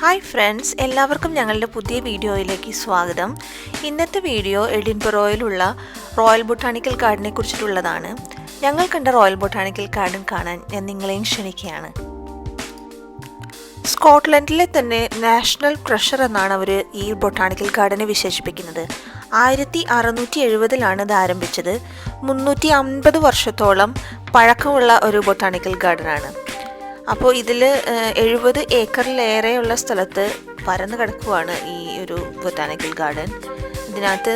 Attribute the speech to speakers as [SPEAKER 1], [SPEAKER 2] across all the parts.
[SPEAKER 1] Hi friends, എല്ലാവർക്കും ഞങ്ങളുടെ പുതിയ വീഡിയോയിലേക്ക് സ്വാഗതം. ഇന്നത്തെ വീഡിയോ എഡിൻബറോയിലുള്ള റോയൽ ബൊട്ടാണിക്കൽ ഗാർഡനെ കുറിച്ചിട്ടുള്ളതാണ്. ഞങ്ങൾ കണ്ട റോയൽ ബൊട്ടാണിക്കൽ ഗാർഡൻ കാണാൻ ഞാൻ നിങ്ങളെയും ക്ഷണിക്കുകയാണ്. സ്കോട്ട്ലൻഡിലെ തന്നെ നാഷണൽ ട്രഷർ എന്നാണ് അവർ ഈ ബൊട്ടാണിക്കൽ ഗാർഡനെ വിശേഷിപ്പിക്കുന്നത്. 1670 ഇത് ആരംഭിച്ചത്. 350 വർഷത്തോളം പഴക്കമുള്ള ഒരു ബൊട്ടാണിക്കൽ ഗാർഡനാണ്. അപ്പോൾ ഇതിൽ 70 ഏക്കറിലേറെയുള്ള സ്ഥലത്ത് പരന്നു കിടക്കുകയാണ് ഈ ഒരു ബൊട്ടാണിക്കൽ ഗാർഡൻ. ഇതിനകത്ത്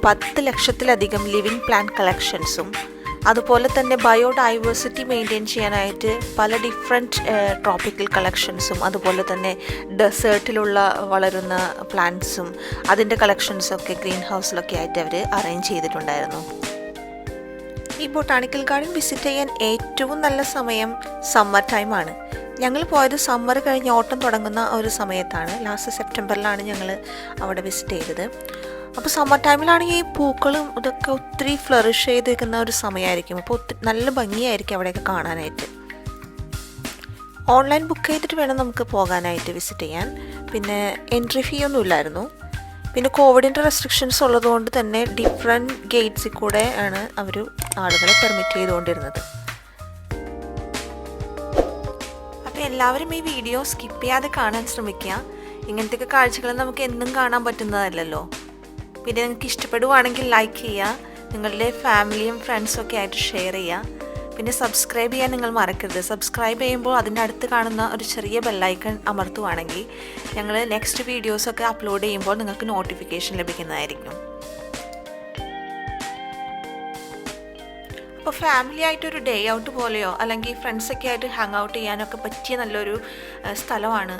[SPEAKER 1] 10 ലക്ഷത്തിലധികം ലിവിങ് പ്ലാന്റ് കളക്ഷൻസും അതുപോലെ തന്നെ ബയോഡൈവേഴ്സിറ്റി മെയിൻറ്റെയിൻ ചെയ്യാനായിട്ട് പല ഡിഫറെൻറ്റ് ട്രോപ്പിക്കൽ കളക്ഷൻസും അതുപോലെ തന്നെ ഡെസേർട്ടിലുള്ള വളരുന്ന പ്ലാന്റ്സും അതിൻ്റെ കളക്ഷൻസൊക്കെ ഗ്രീൻ ഹൗസിലൊക്കെ ആയിട്ട് അവർ അറേഞ്ച് ചെയ്തിട്ടുണ്ടായിരുന്നു. ഈ ബൊട്ടാണിക്കൽ ഗാർഡൻ വിസിറ്റ് ചെയ്യാൻ ഏറ്റവും നല്ല സമയം സമ്മർ ടൈമാണ്. ഞങ്ങൾ പോയത് സമ്മർ കഴിഞ്ഞ് ഓട്ടം തുടങ്ങുന്ന ഒരു സമയത്താണ്. ലാസ്റ്റ് സെപ്റ്റംബറിലാണ് ഞങ്ങൾ അവിടെ വിസിറ്റ് ചെയ്തത്. അപ്പോൾ സമ്മർ ടൈമിലാണെങ്കിൽ ഈ പൂക്കളും ഇതൊക്കെ ഒത്തിരി ഫ്ലറിഷ് ചെയ്ത് നിൽക്കുന്ന ഒരു സമയമായിരിക്കും. അപ്പോൾ നല്ല ഭംഗിയായിരിക്കും അവിടെയൊക്കെ കാണാനായിട്ട്. ഓൺലൈൻ ബുക്ക് ചെയ്തിട്ട് വേണം നമുക്ക് പോകാനായിട്ട് വിസിറ്റ് ചെയ്യാൻ. പിന്നെ എൻട്രി ഫീ ഒന്നും ഇല്ലായിരുന്നു. പിന്നെ കോവിഡിൻ്റെ റെസ്ട്രിക്ഷൻസ് ഉള്ളതുകൊണ്ട് തന്നെ ഡിഫറെൻറ്റ് ഗേറ്റ്സിൽ കൂടെ ആണ് അവർ ആളുകളെ പെർമിറ്റ് ചെയ്തുകൊണ്ടിരുന്നത്. അപ്പോൾ എല്ലാവരും ഈ വീഡിയോ സ്കിപ്പ് ചെയ്യാതെ കാണാൻ ശ്രമിക്കുക. ഇങ്ങനത്തെയൊക്കെ കാഴ്ചകൾ നമുക്ക് എന്നും കാണാൻ പറ്റുന്നതല്ലല്ലോ. പിന്നെ നിങ്ങൾക്ക് ഇഷ്ടപ്പെടുവാണെങ്കിൽ ലൈക്ക് ചെയ്യുക, നിങ്ങളുടെ ഫാമിലിയും ഫ്രണ്ട്സും ഒക്കെ ആയിട്ട് ഷെയർ ചെയ്യുക. പിന്നെ സബ്സ്ക്രൈബ് ചെയ്യാൻ നിങ്ങൾ മറക്കരുത്. സബ്സ്ക്രൈബ് ചെയ്യുമ്പോൾ അതിൻ്റെ അടുത്ത് കാണുന്ന ഒരു ചെറിയ ബെല്ലൈക്കൺ അമർത്തുവാണെങ്കിൽ ഞങ്ങൾ നെക്സ്റ്റ് വീഡിയോസൊക്കെ അപ്ലോഡ് ചെയ്യുമ്പോൾ നിങ്ങൾക്ക് നോട്ടിഫിക്കേഷൻ ലഭിക്കുന്നതായിരിക്കും. അപ്പോൾ ഫാമിലി ആയിട്ടൊരു ഡേ ഔട്ട് പോലെയോ അല്ലെങ്കിൽ ഫ്രണ്ട്സൊക്കെ ആയിട്ട് ഹാങ് ഔട്ട് ചെയ്യാനൊക്കെ പറ്റിയ നല്ലൊരു സ്ഥലമാണ്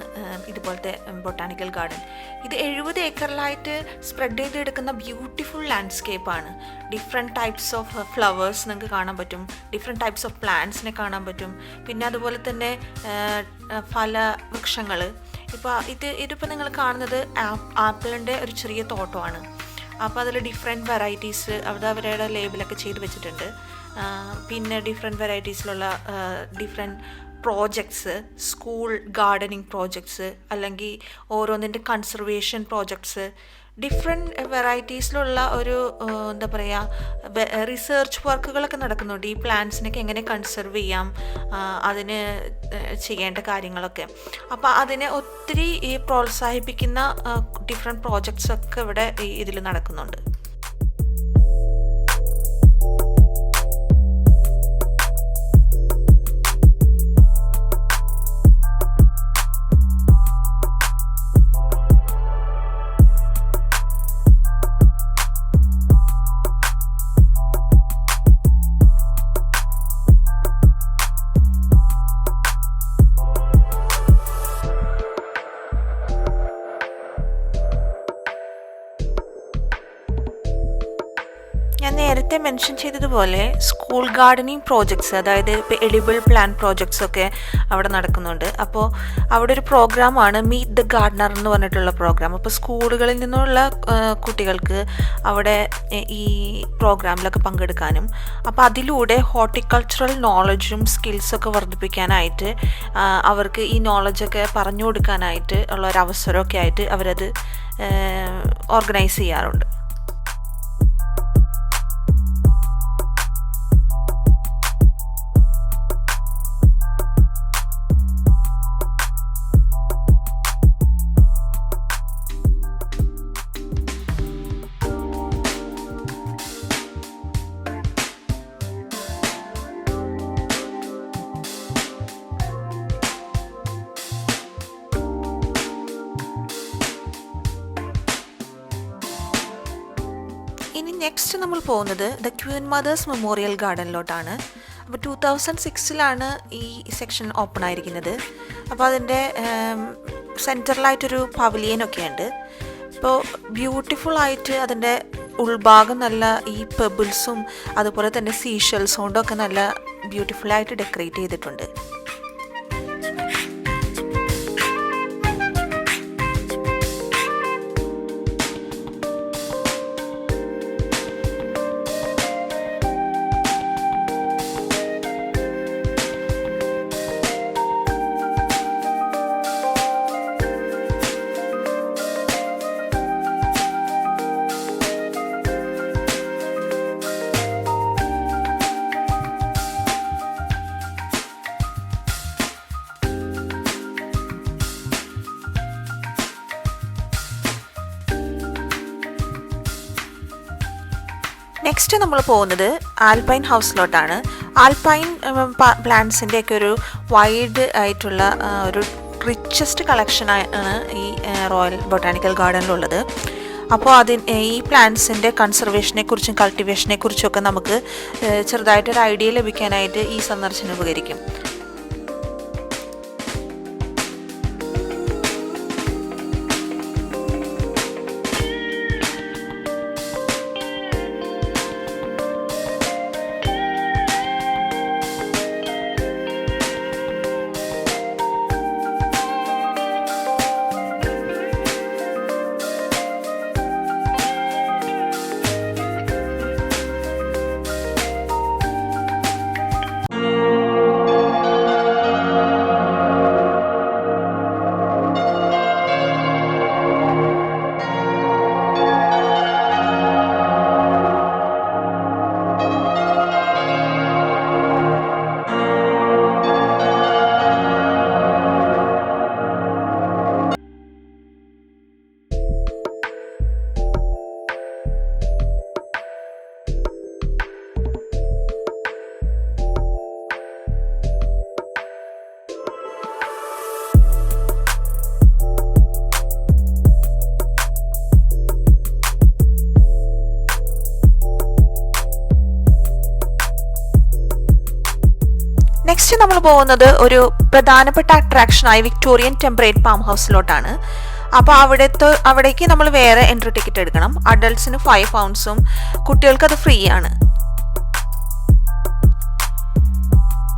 [SPEAKER 1] ഇതുപോലത്തെ ബൊട്ടാണിക്കൽ ഗാർഡൻ. ഇത് 70 ഏക്കറിലായിട്ട് സ്പ്രെഡ് ചെയ്തെടുക്കുന്ന ബ്യൂട്ടിഫുൾ ലാൻഡ്സ്കേപ്പാണ്. ഡിഫറെൻറ്റ് ടൈപ്സ് ഓഫ് ഫ്ലവേഴ്സ് നിങ്ങൾക്ക് കാണാൻ പറ്റും, ഡിഫറെൻറ്റ് ടൈപ്സ് ഓഫ് പ്ലാന്റ്സിനെ കാണാൻ പറ്റും. പിന്നെ അതുപോലെ തന്നെ ഫല വൃക്ഷങ്ങൾ. ഇപ്പോൾ ഇതിപ്പോൾ നിങ്ങൾ കാണുന്നത് ആപ്പിളിൻ്റെ ഒരു ചെറിയ തോട്ടമാണ്. അപ്പോൾ അതിൽ ഡിഫറെൻറ്റ് വെറൈറ്റീസ് അവരുടെ ലേബിലൊക്കെ ചെയ്ത് വെച്ചിട്ടുണ്ട്. പിന്നെ ഡിഫറെൻറ്റ് വെറൈറ്റീസിലുള്ള different projects, school gardening projects അല്ലെങ്കിൽ ഓരോന്നിൻ്റെ കൺസർവേഷൻ പ്രോജക്ട്സ്, ഡിഫറെൻറ്റ് വെറൈറ്റീസിലുള്ള ഒരു എന്താ പറയുക റിസർച്ച് വർക്കുകളൊക്കെ നടക്കുന്നുണ്ട്. ഈ പ്ലാന്റ്സിനൊക്കെ എങ്ങനെ കൺസർവ് ചെയ്യാം, അതിന് ചെയ്യേണ്ട കാര്യങ്ങളൊക്കെ. അപ്പോൾ അതിനെ ഒത്തിരി പ്രോത്സാഹിപ്പിക്കുന്ന ഡിഫറെൻറ്റ് പ്രോജക്ട്സൊക്കെ ഇവിടെ ഇതിൽ നടക്കുന്നുണ്ട്. ഞാൻ നേരത്തെ മെൻഷൻ ചെയ്തതുപോലെ സ്കൂൾ ഗാർഡനിങ് പ്രോജക്ട്സ്, അതായത് ഇപ്പോൾ എഡിബിൾ പ്ലാന്റ് പ്രോജക്ട്സ് ഒക്കെ അവിടെ നടക്കുന്നുണ്ട്. അപ്പോൾ അവിടെ ഒരു പ്രോഗ്രാമാണ് മീറ്റ് ദ ഗാർഡനർ എന്ന് പറഞ്ഞിട്ടുള്ള പ്രോഗ്രാം. അപ്പോൾ സ്കൂളുകളിൽ നിന്നുള്ള കുട്ടികൾക്ക് അവിടെ ഈ പ്രോഗ്രാമിലൊക്കെ പങ്കെടുക്കാനും അപ്പോൾ അതിലൂടെ ഹോർട്ടിക്കൾച്ചറൽ നോളജും സ്കിൽസൊക്കെ വർദ്ധിപ്പിക്കാനായിട്ട് അവർക്ക് ഈ നോളജൊക്കെ പറഞ്ഞു കൊടുക്കാനായിട്ട് ഉള്ള ഒരു അവസരമൊക്കെ ആയിട്ട് അവരത് ഓർഗനൈസ് ചെയ്യാറുണ്ട്. ഇനി നെക്സ്റ്റ് നമ്മൾ പോകുന്നത് ദ ക്വീൻ മദേഴ്സ് മെമ്മോറിയൽ ഗാർഡനിലോട്ടാണ്. അപ്പോൾ 2006 ഈ സെക്ഷൻ ഓപ്പൺ ആയിരിക്കുന്നത്. അപ്പോൾ അതിൻ്റെ സെൻറ്ററിലായിട്ടൊരു പവലിയനൊക്കെ ഉണ്ട്. അപ്പോൾ ബ്യൂട്ടിഫുള്ളായിട്ട് അതിൻ്റെ ഉൾഭാഗം നല്ല ഈ പെബിൾസും അതുപോലെ തന്നെ സീഷെൽസ് കൊണ്ടൊക്കെ നല്ല ബ്യൂട്ടിഫുള്ളായിട്ട് ഡെക്കറേറ്റ് ചെയ്തിട്ടുണ്ട്. നെക്സ്റ്റ് നമ്മൾ പോകുന്നത് ആൽപൈൻ ഹൗസിലോട്ടാണ്. ആൽപൈൻ പ്ലാന്റ്സിൻ്റെ ഒക്കെ ഒരു വൈഡ് ആയിട്ടുള്ള ഒരു റിച്ചസ്റ്റ് കളക്ഷൻ ആണ് ഈ റോയൽ ബൊട്ടാനിക്കൽ ഗാർഡനിലുള്ളത്. അപ്പോൾ ഈ പ്ലാന്റ്സിൻ്റെ കൺസർവേഷനെ കുറിച്ചും കൾട്ടിവേഷനെ കുറിച്ചൊക്കെ നമുക്ക് ചെറുതായിട്ടൊരു ഐഡിയ ലഭിക്കാനായിട്ട് ഈ സന്ദർശനം ഉപകരിക്കും. നെക്സ്റ്റ് നമ്മൾ പോകുന്നത് ഒരു പ്രധാനപ്പെട്ട അട്രാക്ഷനായി വിക്ടോറിയൻ ടെമ്പറേറ്റ് ഫാം ഹൗസിലോട്ടാണ്. അപ്പോൾ അവിടേക്ക് നമ്മൾ വേറെ എൻട്രി ടിക്കറ്റ് എടുക്കണം. അഡൾട്ട്സിന് 5 പൗണ്ട്സും കുട്ടികൾക്ക് അത് ഫ്രീ ആണ്.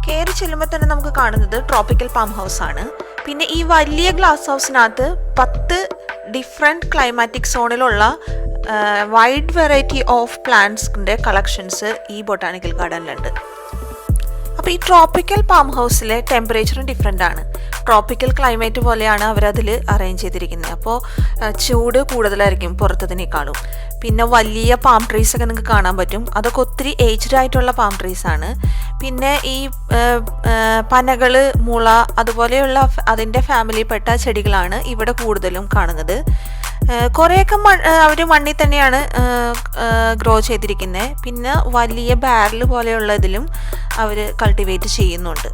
[SPEAKER 1] കയറി ചെല്ലുമ്പോൾ തന്നെ നമുക്ക് കാണുന്നത് ട്രോപ്പിക്കൽ ഫാം ഹൗസ് ആണ്. പിന്നെ ഈ വലിയ ഗ്ലാസ് ഹൗസിനകത്ത് 10 ഡിഫറെൻറ്റ് ക്ലൈമാറ്റിക് സോണിലുള്ള വൈഡ് വെറൈറ്റി ഓഫ് പ്ലാന്റ്സിൻ്റെ കളക്ഷൻസ് ഈ ബൊട്ടാനിക്കൽ ഗാർഡനിലുണ്ട്. അപ്പോൾ ഈ ട്രോപ്പിക്കൽ ഫാം ഹൗസിലെ ടെമ്പറേച്ചറും ഡിഫറെൻ്റ് ആണ്. ട്രോപ്പിക്കൽ ക്ലൈമറ്റ് പോലെയാണ് അവരതിൽ അറേഞ്ച് ചെയ്തിരിക്കുന്നത്. അപ്പോൾ ചൂട് കൂടുതലായിരിക്കും പുറത്തതിനേക്കാളും. പിന്നെ വലിയ പാം ട്രീസ് ഒക്കെ നിങ്ങൾക്ക് കാണാൻ പറ്റും. അതൊക്കെ ഒത്തിരി ഏജ്ഡ് ആയിട്ടുള്ള പാം ട്രീസ് ആണ്. പിന്നെ ഈ പനകൾ, മുള അതുപോലെയുള്ള അതിൻ്റെ ഫാമിലിയിൽപ്പെട്ട ചെടികളാണ് ഇവിടെ കൂടുതലും കാണുന്നത്. കുറേയൊക്കെ അവർ മണ്ണിൽ തന്നെയാണ് ഗ്രോ ചെയ്തിരിക്കുന്നത്. പിന്നെ വലിയ ബാരൽ പോലെയുള്ള ഇതിലും അവർ കൾട്ടിവേറ്റ് ചെയ്യുന്നുണ്ട്.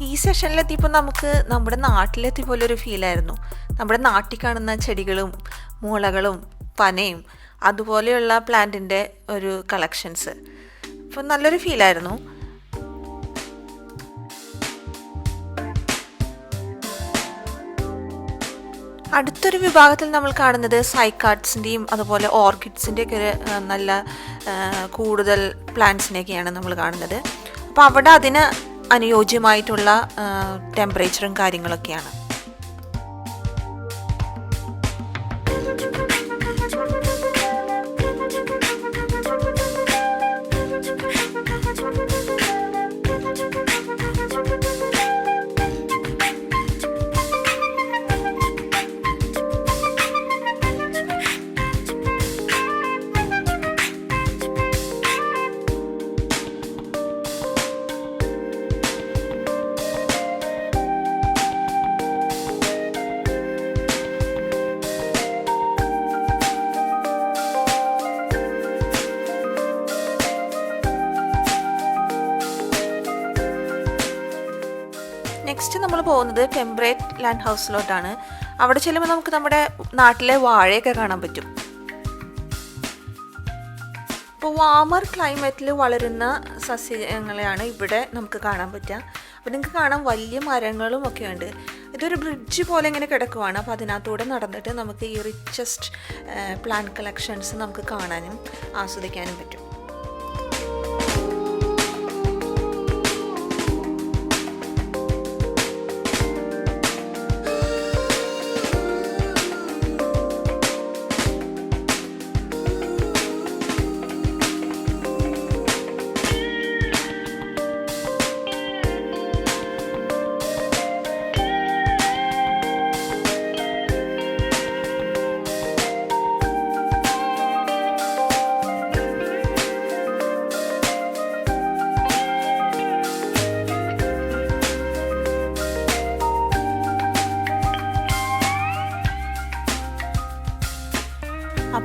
[SPEAKER 1] ഈ സെഷനിലെത്തിയപ്പോൾ നമുക്ക് നമ്മുടെ നാട്ടിലെത്തിയ പോലെ ഒരു ഫീലായിരുന്നു. നമ്മുടെ നാട്ടിൽ കാണുന്ന ചെടികളും മുളകളും പനയും അതുപോലെയുള്ള പ്ലാന്റിൻ്റെ ഒരു കളക്ഷൻസ്. അപ്പോൾ നല്ലൊരു ഫീലായിരുന്നു. അടുത്തൊരു വിഭാഗത്തിൽ നമ്മൾ കാണുന്നത് സൈക്കാഡ്സിൻ്റെയും അതുപോലെ ഓർക്കിഡ്സിൻ്റെ ഒക്കെ ഒരു നല്ല കൂടുതൽ പ്ലാന്റ്സിനെയൊക്കെയാണ് നമ്മൾ കാണുന്നത്. അപ്പോൾ അവിടെ അതിന് അനുയോജ്യമായിട്ടുള്ള ടെമ്പറേച്ചറും കാര്യങ്ങളൊക്കെയാണ്. നെക്സ്റ്റ് നമ്മൾ പോകുന്നത് ടെമ്പറേറ്റ് ലാൻഡ് ഹൗസിലോട്ടാണ്. അവിടെ ചെല്ലുമ്പോൾ നമുക്ക് നമ്മുടെ നാട്ടിലെ വാഴയൊക്കെ കാണാൻ പറ്റും. അപ്പോൾ വാമർ ക്ലൈമറ്റിൽ വളരുന്ന സസ്യങ്ങളെയാണ് ഇവിടെ നമുക്ക് കാണാൻ പറ്റുക. അപ്പോൾ നിങ്ങൾക്ക് കാണാം വലിയ മരങ്ങളും ഒക്കെ ഉണ്ട്. ഇതൊരു ബ്രിഡ്ജ് പോലെ ഇങ്ങനെ കിടക്കുവാണ്. അപ്പോൾ അതിനകത്തൂടെ നടന്നിട്ട് നമുക്ക് ഈ റിച്ചസ്റ്റ് പ്ലാന്റ് കളക്ഷൻസ് നമുക്ക് കാണാനും ആസ്വദിക്കാനും പറ്റും.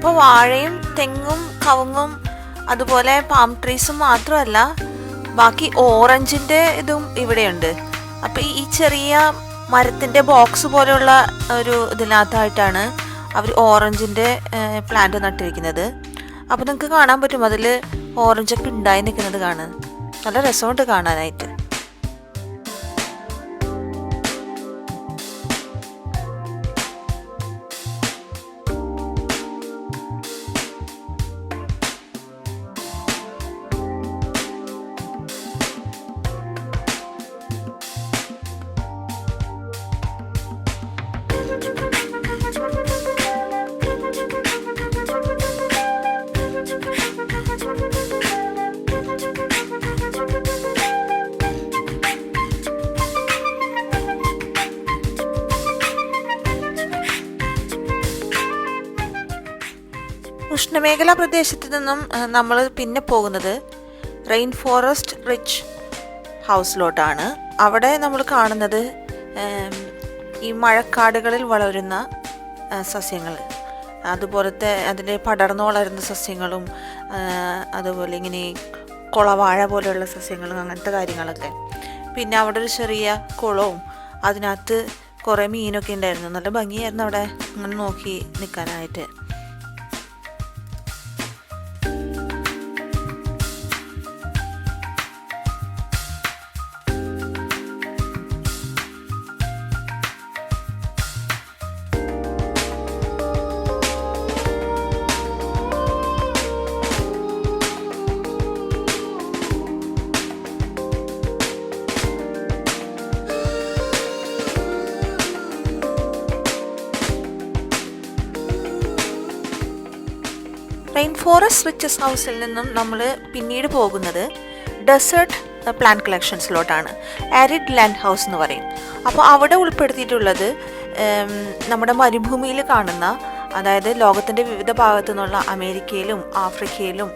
[SPEAKER 1] അപ്പോൾ വാഴയും തെങ്ങും കവുങ്ങും അതുപോലെ പാം ട്രീസും മാത്രമല്ല ബാക്കി ഓറഞ്ചിൻ്റെ ഇതും ഇവിടെയുണ്ട്. അപ്പോൾ ഈ ചെറിയ മരത്തിൻ്റെ ബോക്സ് പോലെയുള്ള ഒരു ഇതിനകത്തായിട്ടാണ് അവർ ഓറഞ്ചിൻ്റെ പ്ലാന്റ് നട്ടിരിക്കുന്നത്. അപ്പോൾ നിങ്ങൾക്ക് കാണാൻ പറ്റും അതിൽ ഓറഞ്ചൊക്കെ ഉണ്ടായി നിൽക്കുന്നത് കാണാൻ നല്ല രസമുണ്ട് കാണാനായിട്ട്. ഉഷ്ണമേഖലാ പ്രദേശത്ത് നിന്നും നമ്മൾ പിന്നെ പോകുന്നത് റെയിൻ ഫോറസ്റ്റ് റിച്ച് ഹൗസിലോട്ടാണ്. അവിടെ നമ്മൾ കാണുന്നത് ഈ മഴക്കാടുകളിൽ വളരുന്ന സസ്യങ്ങൾ, അതുപോലത്തെ അതിൻ്റെ പടർന്നു വളരുന്ന സസ്യങ്ങളും അതുപോലെ ഇങ്ങനെ കുളവാഴ പോലെയുള്ള സസ്യങ്ങളും അങ്ങനത്തെ കാര്യങ്ങളൊക്കെ. പിന്നെ അവിടെ ഒരു ചെറിയ കുളവും അതിനകത്ത് കുറേ മീനൊക്കെ ഉണ്ടായിരുന്നു. നല്ല ഭംഗിയായിരുന്നു അവിടെ അങ്ങനെ നോക്കി നിൽക്കാനായിട്ട്. റെയിൻ ഫോറസ്റ്റ് റിച്ചസ് ഹൗസിൽ നിന്നും നമ്മൾ പിന്നീട് പോകുന്നത് ഡെസേർട്ട് പ്ലാന്റ് കളക്ഷൻസിലോട്ടാണ്. ആരിഡ് ലാൻഡ് ഹൗസ് എന്ന് പറയും. അപ്പോൾ അവിടെ ഉൾപ്പെടുത്തിയിട്ടുള്ളത് നമ്മുടെ മരുഭൂമിയിൽ കാണുന്ന, അതായത് ലോകത്തിൻ്റെ വിവിധ ഭാഗത്തു നിന്നുള്ള അമേരിക്കയിലും ആഫ്രിക്കയിലും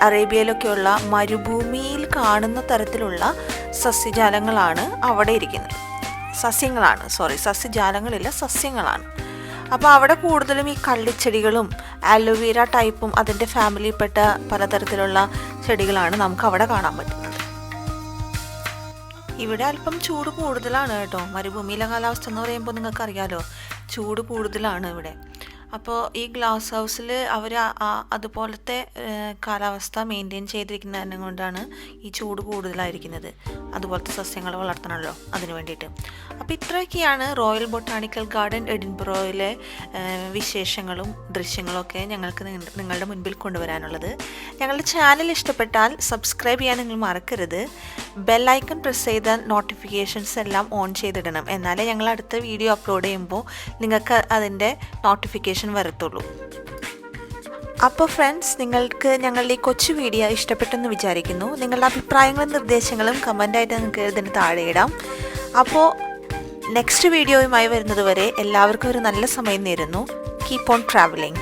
[SPEAKER 1] അറേബ്യയിലൊക്കെയുള്ള മരുഭൂമിയിൽ കാണുന്ന തരത്തിലുള്ള സസ്യജാലങ്ങളാണ് അവിടെ ഇരിക്കുന്നത്. സസ്യജാലങ്ങളില്ല, സസ്യങ്ങളാണ്. അപ്പോൾ അവിടെ കൂടുതലും ഈ കള്ളിച്ചെടികളും ആലോവേര ടൈപ്പും അതിൻ്റെ ഫാമിലിയിൽപ്പെട്ട പലതരത്തിലുള്ള ചെടികളാണ് നമുക്ക് അവിടെ കാണാൻ പറ്റുന്നത്. ഇവിടെ അല്പം ചൂട് കൂടുതലാണ് കേട്ടോ. മരുഭൂമിയിലെ കാലാവസ്ഥ എന്ന് പറയുമ്പോൾ നിങ്ങൾക്കറിയാലോ, ചൂട് കൂടുതലാണ് ഇവിടെ. അപ്പോൾ ഈ ഗ്ലാസ് ഹൗസിൽ അവർ അതുപോലത്തെ കാലാവസ്ഥ മെയിൻറ്റെയിൻ ചെയ്തിരിക്കുന്നത് കൊണ്ടാണ് ഈ ചൂട് കൂടുതലായിരിക്കുന്നത്. അതുപോലത്തെ സസ്യങ്ങൾ വളർത്തണമല്ലോ, അതിന് വേണ്ടിയിട്ട്. അപ്പോൾ ഇത്രയൊക്കെയാണ് റോയൽ ബൊട്ടാണിക്കൽ ഗാർഡൻ എഡിൻബറോയിലെ വിശേഷങ്ങളും ദൃശ്യങ്ങളൊക്കെ ഞങ്ങൾക്ക് നിങ്ങളുടെ മുൻപിൽ കൊണ്ടുവരാനുള്ളത്. ഞങ്ങളുടെ ചാനൽ ഇഷ്ടപ്പെട്ടാൽ സബ്സ്ക്രൈബ് ചെയ്യാൻ നിങ്ങൾ മറക്കരുത്. ബെല്ലൈക്കൺ പ്രസ് ചെയ്താൽ നോട്ടിഫിക്കേഷൻസ് എല്ലാം ഓൺ ചെയ്തിടണം. എന്നാലേ ഞങ്ങൾ അടുത്ത വീഡിയോ അപ്ലോഡ് ചെയ്യുമ്പോൾ നിങ്ങൾക്ക് അതിൻ്റെ നോട്ടിഫിക്കേഷൻ വരത്തുള്ളൂ. അപ്പോൾ ഫ്രണ്ട്സ്, നിങ്ങൾക്ക് ഞങ്ങളുടെ ഈ കൊച്ചു വീഡിയോ ഇഷ്ടപ്പെട്ടെന്ന് വിചാരിക്കുന്നു. നിങ്ങളുടെ അഭിപ്രായങ്ങളും നിർദ്ദേശങ്ങളും കമൻ്റായിട്ട് നിങ്ങൾക്ക് ഇതിന് താഴെ ഇടാം. അപ്പോൾ നെക്സ്റ്റ് വീഡിയോയുമായി വരുന്നത് വരെ എല്ലാവർക്കും ഒരു നല്ല സമയം നേരുന്നു. Keep on travelling.